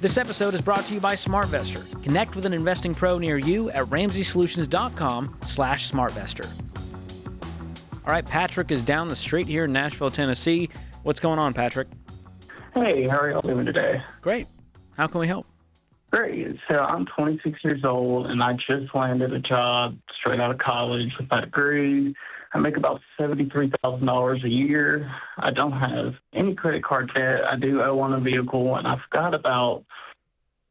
This episode is brought to you by SmartVestor. Connect with an investing pro near you at RamseySolutions.com/SmartVestor. All right, Patrick is down the street here in Nashville, Tennessee. What's going on, Patrick? Hey, how are y'all doing today? Great. How can we help? Great. So I'm 26 years old, and I just landed a job straight out of college with my degree. I make about $73,000 a year. I don't have any credit card debt. I do owe on a vehicle, and I've got about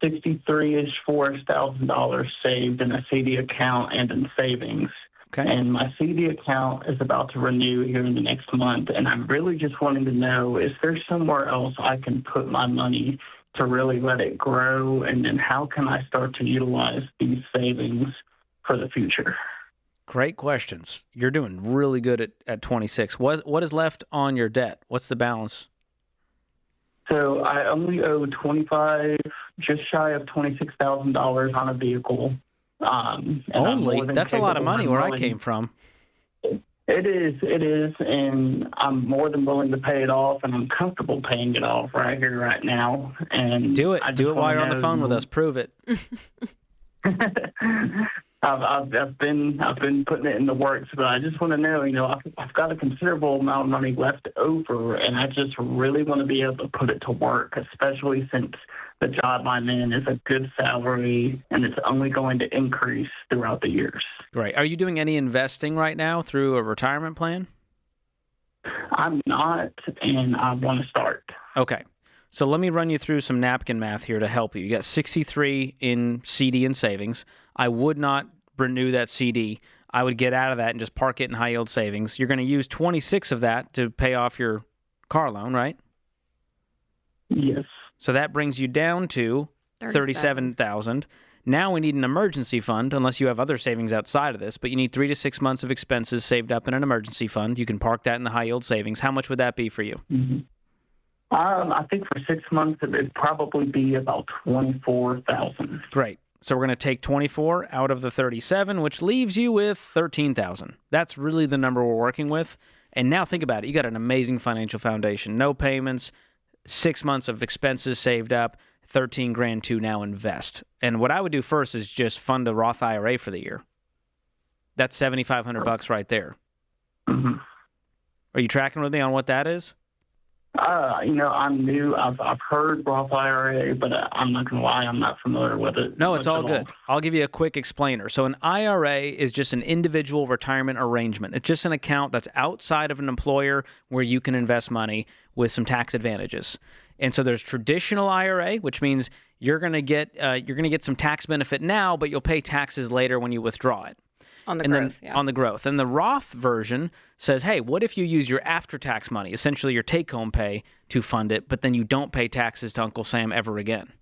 $63-ish, $4,000 saved in a CD account and in savings. Okay. And my CD account is about to renew here in the next month, and I'm really just wanting to know, is there somewhere else I can put my money to really let it grow, and then how can I start to utilize these savings for the future? Great questions. You're doing really good at 26. What is left on your debt? What's the balance? So I only owe just shy of $26,000 on a vehicle. Only? That's a lot of money where I came from. It is, and I'm more than willing to pay it off, and I'm comfortable paying it off right here, right now. And do it while you're on the phone with us. Prove it. I've been putting it in the works, but I just want to know, I've got a considerable amount of money left over, and I just really want to be able to put it to work, especially since the job I'm in is a good salary, and it's only going to increase throughout the years. Great. Are you doing any investing right now through a retirement plan? I'm not, and I want to start. Okay. So let me run you through some napkin math here to help you. You got 63 in CD and savings. I would not renew that CD. I would get out of that and just park it in high yield savings. You're going to use 26 of that to pay off your car loan, right? Yes. So that brings you down to $37,000. Now we need an emergency fund, unless you have other savings outside of this, but you need 3 to 6 months of expenses saved up in an emergency fund. You can park that in the high yield savings. How much would that be for you? Mm-hmm. I think for 6 months, it'd probably be about $24,000. Great. So we're going to take 24 out of the 37, which leaves you with 13,000. That's really the number we're working with. And now think about it. You got an amazing financial foundation. No payments, 6 months of expenses saved up, 13 grand to now invest. And what I would do first is just fund a Roth IRA for the year. That's $7,500 right there. Mm-hmm. Are you tracking with me on what that is? I'm new. I've heard Roth IRA, but I'm not going to lie, I'm not familiar with it. No, it's all good. I'll give you a quick explainer. So an IRA is just an individual retirement arrangement. It's just an account that's outside of an employer where you can invest money with some tax advantages. And so there's traditional IRA, which means you're going to get some tax benefit now, but you'll pay taxes later when you withdraw it. On the growth. And the Roth version says, hey, what if you use your after-tax money, essentially your take-home pay, to fund it, but then you don't pay taxes to Uncle Sam ever again?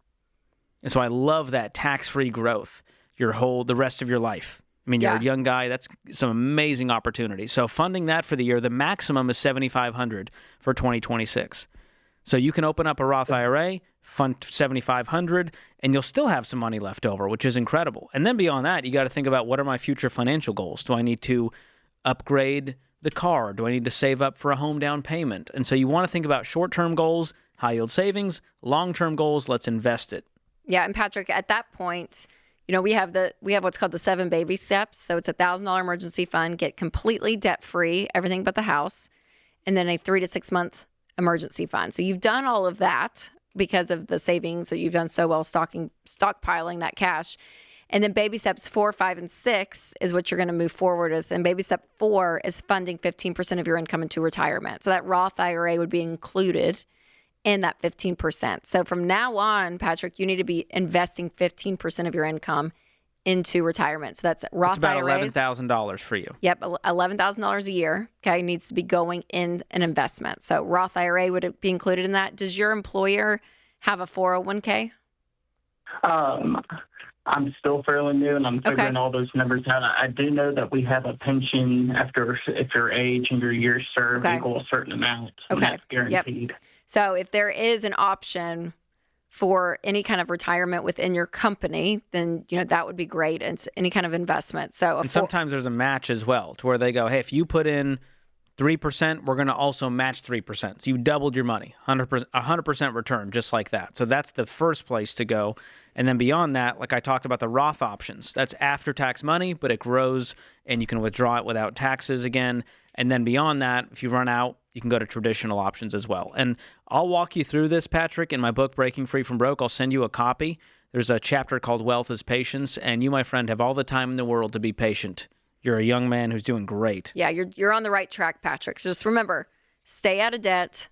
And so I love that tax-free growth the rest of your life. I mean, you're a young guy. That's some amazing opportunities. So funding that for the year, the maximum is $7,500 for 2026. So you can open up a Roth IRA, fund $7,500, and you'll still have some money left over, which is incredible. And then beyond that, you got to think about, what are my future financial goals? Do I need to upgrade the car? Do I need to save up for a home down payment? And so you want to think about short-term goals, high-yield savings, long-term goals. Let's invest it. Yeah, and Patrick, at that point, we have what's called the 7 baby steps. So it's $1,000 emergency fund, get completely debt-free, everything but the house, and then a 3 to 6 month emergency fund. So you've done all of that because of the savings that you've done so well, stockpiling that cash. And then baby steps 4, 5, and 6 is what you're going to move forward with. And baby step 4 is funding 15% of your income into retirement. So that Roth IRA would be included in that 15%. So from now on, Patrick, you need to be investing 15% of your income into retirement. So that's Roth IRAs. It's about $11,000 for you. Yep, $11,000 a year, okay, needs to be going in an investment. So Roth IRA would be included in that. Does your employer have a 401k? I'm still fairly new, and I'm figuring all those numbers out. I do know that we have a pension if your age and your years served equal a certain amount. And that's guaranteed. Yep. So if there is an option for any kind of retirement within your company, then that would be great. It's any kind of investment. So and sometimes there's a match as well, to where they go, hey, if you put in 3%, we're going to also match 3%. So you doubled your money, 100% return, just like that. So that's the first place to go. And then beyond that, like I talked about the Roth options, that's after-tax money, but it grows and you can withdraw it without taxes again. And then beyond that, if you run out, you can go to traditional options as well. And I'll walk you through this, Patrick, in my book, Breaking Free from Broke. I'll send you a copy. There's a chapter called Wealth is Patience, and you, my friend, have all the time in the world to be patient. You're a young man who's doing great. Yeah, you're on the right track, Patrick. So just remember, stay out of debt,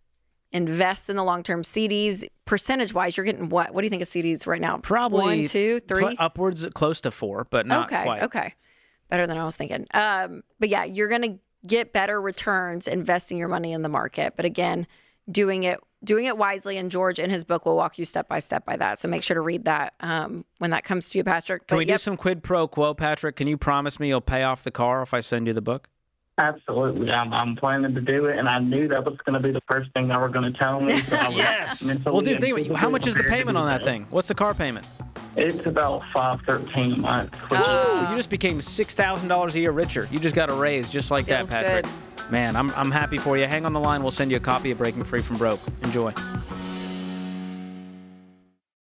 invest in the long-term CDs. Percentage-wise, you're getting what? What do you think of CDs right now? Probably 1, 2, 3? Upwards close to 4, but not quite. Okay. Better than I was thinking. But yeah, you're going to get better returns investing your money in the market. But again, doing it wisely, and George in his book will walk you step by step by that. So make sure to read that when that comes to you, Patrick. Can we do some quid pro quo, Patrick? Can you promise me you'll pay off the car if I send you the book? Absolutely. I'm planning to do it, and I knew that was going to be the first thing they were going to tell me. So I was Yes. Well, dude, think about it. How much is the payment on that thing? What's the car payment? It's about $513 a month. Ooh, you just became $6,000 a year richer. You just got a raise just like that, Feels Patrick. good. Man, I'm happy for you. Hang on the line. We'll send you a copy of Breaking Free from Broke. Enjoy.